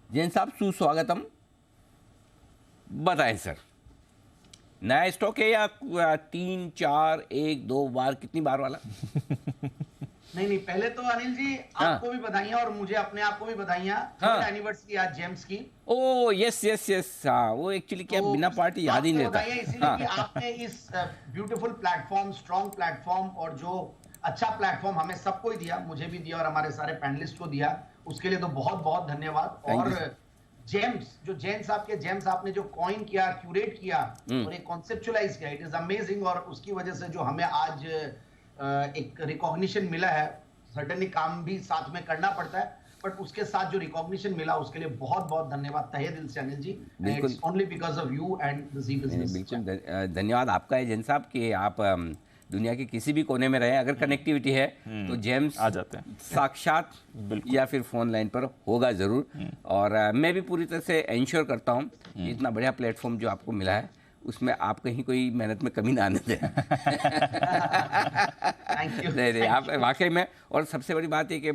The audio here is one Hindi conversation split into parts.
जैन साहब सुस्वागतम। बताएं सर, नया स्टॉक है या 3 4 1 2 बार, कितनी बार वाला? नहीं, पहले तो अनिल जी आपको भी बधाइयां और मुझे अपने आप को भी बधाइयां। थर्ड एनिवर्सरी आज जेम्स की। ओ यस यस यस, हाँ वो एक्चुअली क्या तो बिना पार्टी याद ही नहीं रहता। बधाइयां इसीलिए कि आपने इस ब्यूटीफुल प्लेटफॉर्म, स्ट्रॉन्ग प्लेटफॉर्म और जो अच्छा प्लेटफॉर्म हमें सबको ही दिया, मुझे भी दिया और हमारे सारे पैनलिस्ट को दिया, उसके लिए तो बहुत बहुत धन्यवाद। और जेम्स, जो जैन साहब के जेम्स आपने जो कॉइन किया, क्यूरेट किया और एक कॉन्सेप्चुअलाइज किया, इट इज अमेजिंग। और उसकी वजह से जो हमें आज एक रिकॉग्निशन मिला है, सर्टेनली काम भी साथ में करना पड़ता है, बट उसके साथ जो रिकॉग्निशन मिला उसके लिए बहुत बहुत धन्यवाद तहे दिल से Anil ji. It's only because of you and the G business. बिल्कुल धन्यवाद आपका है जैन साहब कि आप दुनिया के किसी भी कोने में रहे, अगर कनेक्टिविटी है तो जेम्स आ जाते हैं साक्षात या फिर फोन लाइन पर होगा ज़रूर। और मैं भी पूरी तरह से इंश्योर करता हूँ कि इतना बढ़िया प्लेटफॉर्म जो आपको मिला है उसमें आप कहीं कोई मेहनत में कमी ना आने दें। नहीं, आप वाकई में। और सबसे बड़ी बात है कि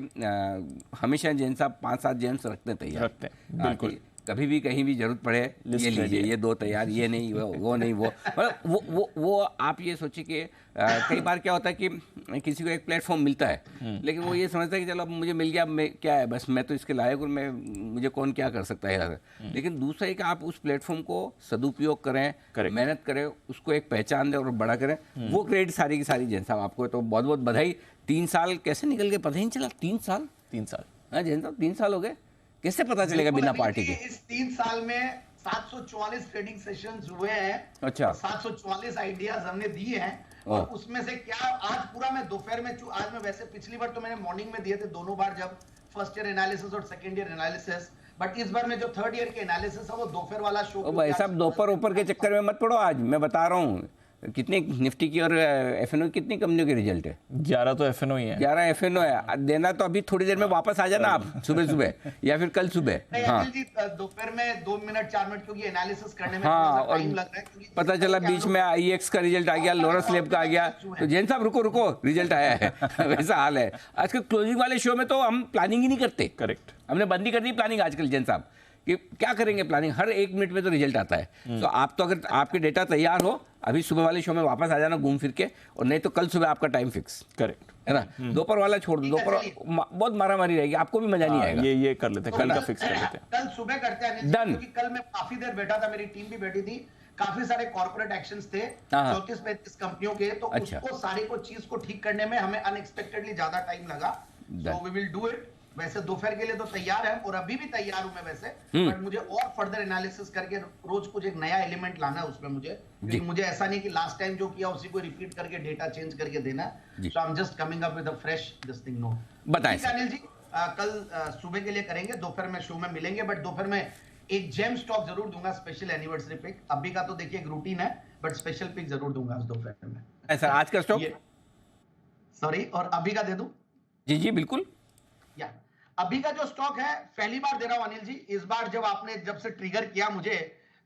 हमेशा जैन साहब 5-7 जेम्स रखते हैं तैयार, बिल्कुल। कभी भी कहीं भी जरूरत पड़े ये लीजिए, ये 2 तैयार, ये नहीं वो नहीं वो, मतलब वो आप ये सोचिए कि कई बार क्या होता है कि किसी को एक प्लेटफॉर्म मिलता है लेकिन वो ये समझता है कि चलो अब मुझे मिल गया, मैं क्या है, बस मैं तो इसके लायक हूँ, मैं मुझे कौन क्या कर सकता है यार। लेकिन दूसरा है कि आप उस प्लेटफॉर्म को सदुपयोग करें, मेहनत करें, उसको एक पहचान दें और बड़ा करें, वो क्रेडिट सारी की सारी जैन साहब आपको। तो बहुत बहुत बधाई। 3 साल कैसे निकल गए पता ही नहीं चला। 3 साल हाँ जैन साहब, 3 साल हो गए, कैसे पता चलेगा बिना पार्टी के? इस 3 साल में 744 ट्रेडिंग सेशंस हुए हैं। अच्छा। 744 आइडियाज हमने दिए हैं और उसमें से क्या आज पूरा मैं दोपहर में, आज मैं वैसे पिछली बार तो मैंने मॉर्निंग में दिए थे दोनों बार, जब फर्स्ट ईयर एनालिसिस और सेकंड ईयर एनालिसिस, बट इस बार में जो थर्ड ईयर के एनालिसिस है वो दोपहर वाला शो। भाई साहब दोपहर ऊपर के चक्कर में मत पड़ो, आज मैं बता रहा हूँ कितने निफ्टी की और एफएनओ कितनी कंपनियों के रिजल्ट है। 11 तो एफएनओ ही है। 11 एफएनओ है। देना तो अभी थोड़ी देर में वापस आ जाना आप, सुबह या फिर कल सुबह। हाँ दोपहर में 2 मिनट 4 मिनट क्योंकि एनालिसिस करने में हाँ, टाइम लग रहा है। पता चला बीच में आईएक्स का रिजल्ट आ गया, लोरस लैब का आ गया, तो जैन साहब रुको रिजल्ट आया है। वैसा हाल है आजकल। क्लोजिंग वाले शो में तो हम प्लानिंग ही नहीं करते। करेक्ट, हमने बंदी कर दी प्लानिंग आजकल जैन साहब कि क्या करेंगे प्लानिंग, हर 1 मिनट में तो रिजल्ट आता है। तो आप तो अगर आपके डेटा तैयार हो अभी सुबह वाले शो में वापस आ जाना घूम फिर के, और नहीं तो कल सुबह आपका टाइम फिक्स। करेक्ट है ना। दोपहर वाला छोड़ दो, दोपहर बहुत मारामारी रहेगी, आपको भी मजा नहीं आएगा। ये कर लेते हैं, कल का फिक्स कर लेते हैं, कल सुबह करते हैं क्योंकि कल मैं काफी देर बैठा था, मेरी टीम भी बैठी थी, काफी सारे कॉर्पोरेट एक्शंस थे 34-35 कंपनियों के, तो उसको सारे को चीज को ठीक करने में हमें अनएक्सपेक्टेडली ज्यादा टाइम लगा। So we will do it. वैसे दोपहर के लिए तो तैयार है और अभी भी तैयार हूं मैं वैसे, बट मुझे और फर्दर एनालिसिस करके रोज कुछ एक नया एलिमेंट लाना है उसमें मुझे, क्योंकि मुझे ऐसा नहीं कि लास्ट टाइम जो किया उसी को रिपीट करके डेटा चेंज करके देना। So I am just coming up with a fresh this thing. No बताएं अनिल जी, कल सुबह के लिए करेंगे, दोपहर में शो में मिलेंगे, बट दोपहर में एक जेम स्टॉक जरूर दूंगा, स्पेशल एनिवर्सरी पिक। अभी का तो देखिए एक रूटीन है, बट स्पेशल पिक जरूर दूंगा दोपहर में। सर आज का स्टॉक सॉरी, और अभी का दे दूं? जी बिल्कुल। या अभी का जो स्टॉक है पहली बार दे रहा हूं अनिल जी। इस बार जब से ट्रिगर किया मुझे,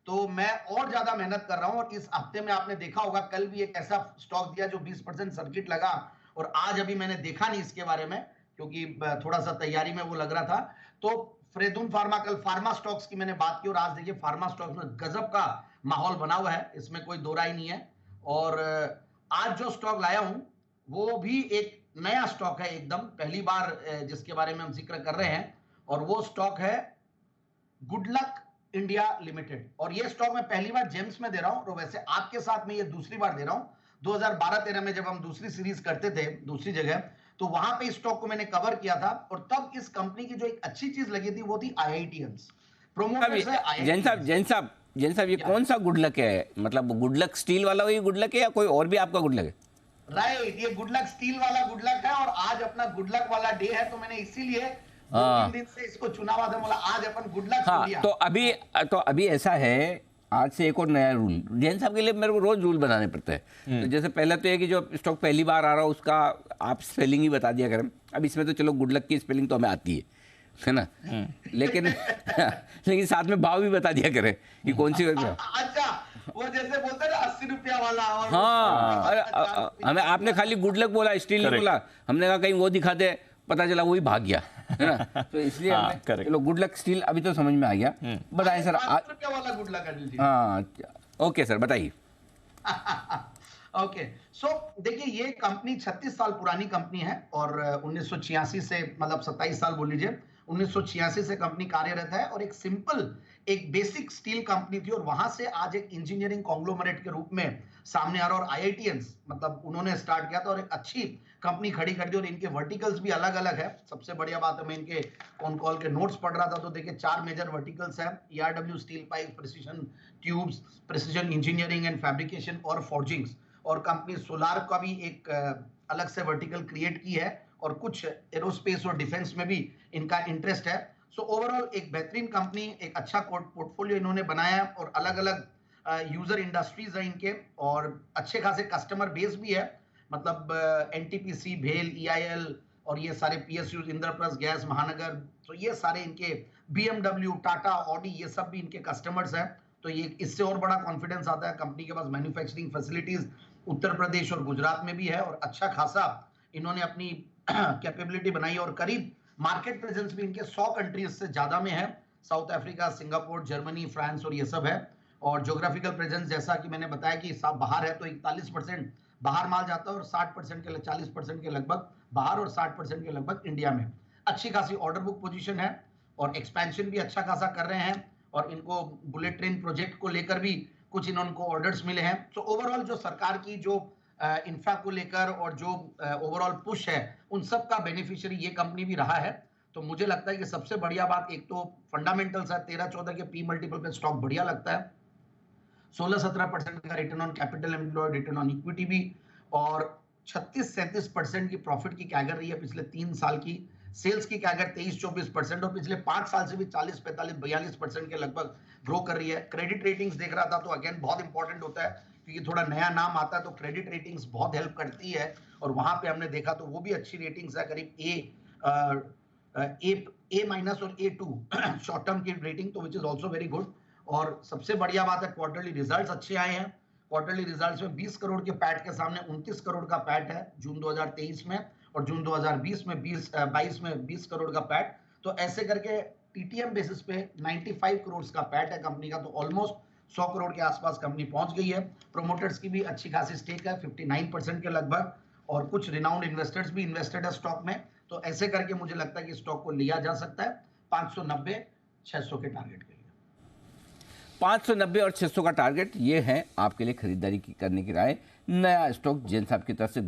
तो मैं और ज्यादा मेहनत कर रहा हूं, और इस हफ्ते में आपने देखा होगा कल भी एक ऐसा स्टॉक दिया जो 20% सर्किट लगा, और आज अभी मैंने देखा नहीं इसके बारे में क्योंकि थोड़ा सा तैयारी में वो लग रहा था। तो फ्रेदुन फार्मा, कल फार्मा स्टॉक्स की मैंने बात की और आज देखिए फार्मा स्टॉक्स में गजब का माहौल बना हुआ है, इसमें कोई दो राय नहीं है। और आज जो स्टॉक लाया हूं वो भी एक नया स्टॉक है, एकदम पहली बार जिसके बारे में हम जिक्र कर रहे हैं, और वो स्टॉक है गुडलक इंडिया लिमिटेड। और ये स्टॉक मैं पहली बार जेम्स में दे रहा हूं, और वैसे आपके साथ में ये दूसरी बार दे रहा हूं। 2012-13 में जब हम दूसरी सीरीज करते थे दूसरी जगह, तो वहां पे स्टॉक को मैंने कवर किया था, और तब इस कंपनी की जो एक अच्छी चीज लगी थी वो थी IITians। जैन साहब ये कौन सा गुडलक है? मतलब गुडलक स्टील वाला वही गुडलक है या कोई और भी आपका गुडलक है? राइट, ये गुडलक स्टील वाला गुडलक है, और आज अपना गुडलक वाला डे है, तो मैंने इसीलिए 2-3 दिन से इसको चुना हुआ था, बोला आज अपन गुडलक लिया। तो अभी ऐसा है, आज से एक और नया रूल जैन साहब के लिए मेरे को रोज रूल बनाने पड़ते हैं। तो जैसे पहले तो ये कि जो स्टॉक पहली बार आ रहा हो उसका आप स्पेलिंग ही बता दिया करें। अब इसमें तो चलो गुडलक की स्पेलिंग तो हमें आती है ना, लेकिन साथ में भाव भी बता दिया करें कि कौन सी। अच्छा, वो जैसे बोलते हैं ना 80 रुपया वाला, और हाँ, हमें आपने खाली गुडलक बोला, स्टील नहीं बोला। हमने कहा कहीं वो दिखा दे, पता चला वही भाग गया, है ना। तो इसलिए हाँ, हमने correct. चलो गुड लक स्टील अभी तो समझ में आ गया। बताएं सर। 5 रुपया वाला गुड लक अनिल जी। हाँ ओके सर बताइए। ओके सो देखिए, ये कंपनी 36 साल पुरानी कंपनी है और 1986 से, मतलब 27 साल बोल लीजिए, 1986 से कंपनी कार्यरत है और एक सिंपल, एक बेसिक स्टील कंपनी थी और वहां से आज एक इंजीनियरिंग कॉन्ग्लोमरेट के रूप में सामने आ रहा। और आईआईटीएंस मतलब उन्होंने स्टार्ट किया था और एक अच्छी कंपनी खड़ी कर दी और इनके वर्टिकल्स भी अलग अलग है। सबसे बढ़िया बात है, मैं इनके कॉन कॉल के नोट्स पढ़ रहा था तो देखिए 4 मेजर वर्टिकल्स है: ERW steel pipe, precision tubes, precision engineering and fabrication और फोर्जिंग्स। और कंपनी सोलार का भी एक अलग से वर्टिकल क्रिएट की है और कुछ एरोस्पेस और डिफेंस में भी इनका इंटरेस्ट है। सो ओवरऑल एक बेहतरीन कंपनी, एक अच्छा पोर्टफोलियो इन्होंने बनाया है और अलग अलग यूजर इंडस्ट्रीज है इनके और अच्छे खासे कस्टमर बेस भी है। मतलब एनटीपीसी, भेल, ईआईएल और ये सारे पीएसयू, इंद्रप्रस्थ गैस, महानगर, तो ये सारे इनके, बीएमडब्ल्यू, टाटा, ऑडी, ये सब भी इनके कस्टमर्स हैं। तो ये इससे और बड़ा कॉन्फिडेंस आता है, कंपनी के पास मैन्युफैक्चरिंग फैसिलिटीज उत्तर प्रदेश और गुजरात में भी है और अच्छा खासा इन्होंने अपनी कैपेबिलिटी बनाई और करीब मार्केट प्रेजेंस भी इनके 100 कंट्रीज से ज्यादा में है। South Africa, Singapore, Germany, France और ये सब है। और ज्योग्राफिकल प्रेजेंस जैसा कि मैंने बताया कि सब बाहर है, तो 41% बाहर माल जाता है और 60% के 40% के लगभग बाहर और 60% के लगभग इंडिया में। अच्छी खासी ऑर्डर बुक पोजीशन है और एक्सपेंशन भी अच्छा खासा कर रहे हैं और इनको बुलेट ट्रेन प्रोजेक्ट को लेकर भी कुछ इनको ऑर्डर्स मिले हैं। तो ओवरऑल जो सरकार की जो इंफ्रा को लेकर और जो ओवरऑल पुश है, उन सब का बेनिफिशियरी ये कंपनी भी रहा है। तो मुझे लगता है कि सबसे बढ़िया बात, एक तो फंडामेंटल्स है, 13-14 के पी मल्टीपल पे स्टॉक बढ़िया लगता है, 16-17% का return on capital employed, return on equity भी, और 36-37% की प्रॉफिट की कैगर रही है पिछले 3 साल की। सेल्स की कैगर 23-24% और पिछले 5 साल से भी 40-45-42% के लगभग ग्रो कर रही है। क्रेडिट रेटिंग्स देख रहा था तो अगेन बहुत इंपॉर्टेंट होता है क्योंकि थोड़ा नया नाम आता है तो क्रेडिट रेटिंग्स बहुत हेल्प करती है और वहां पे हमने देखा तो वो भी अच्छी रेटिंग्स है, करीब ए माइनस और A2 शॉर्ट टर्म की रेटिंग, तो which is also very good. और सबसे बढ़िया बात है, क्वार्टरली रिजल्ट्स अच्छे आए हैं। क्वार्टरली रिजल्ट्स में 20 करोड़ के पैट के सामने 29 करोड़ का पैट है जून 2023 में, और जून 2020 में 22 में 20 करोड़ का पैट। तो ऐसे करके टीटीएम बेसिस पे 95 करोड़ का पैट है कंपनी का, तो ऑलमोस्ट 100 करोड़ के आसपास कंपनी पहुंच गई है। प्रोमोटर्स की भी अच्छी खासी स्टेक है 59% के लगभग, और कुछ रिनाउंड इन्वेस्टर्स भी इन्वेस्टेड है स्टॉक में। तो ऐसे करके मुझे लगता है कि स्टॉक को लिया जा सकता है 590-600 के टारगेट के लिए। 590 और 600 का टारगेट, ये है आपके लिए खरीदारी करने की राय। नया स्टॉक जैन साहब की तरफ से